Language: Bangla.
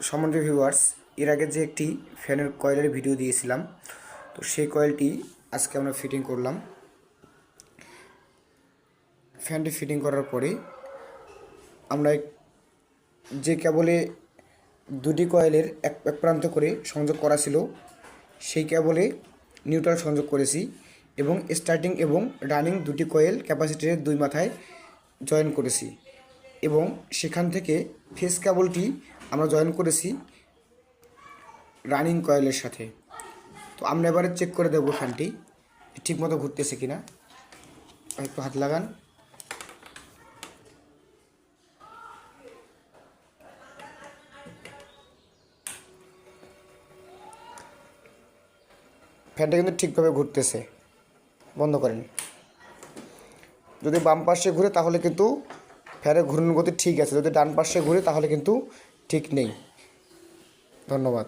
সম্মানিত ভিউয়ার্স, এর আগে যে একটি ফ্যানের কয়েলের ভিডিও দিয়েছিলাম, তো সেই কয়েলটি আজকে আমরা ফিটিং করলাম। ফ্যানটি ফিটিং করার পরে আমরা যে কেবলে দুটি কয়েলের এক প্রান্ত করে সংযোগ করা ছিল, সেই কেবলে নিউট্রাল সংযোগ করেছি এবং স্টার্টিং এবং রানিং দুটি কয়েল ক্যাপাসিটরের দুই মাথায় জয়েন করেছি এবং সেখান থেকে ফেস কেবলটি আমরা জয়েন করেছি রানিং কয়েলের সাথে। তো আমরা এবারে চেক করে দেবো ফ্যানটি ঠিকমতো ঘুরতেছে কিনা। একটু হাত লাগান। ফ্যানটা কিন্তু ঠিকভাবে ঘুরতেছে। বন্ধ করেন। যদি বাম পাশে ঘুরে তাহলে কিন্তু ফ্যানের ঘূর্ণন গতি ঠিক আছে, যদি ডান পাশে ঘুরে তাহলে কিন্তু ঠিক নেই। ধন্যবাদ।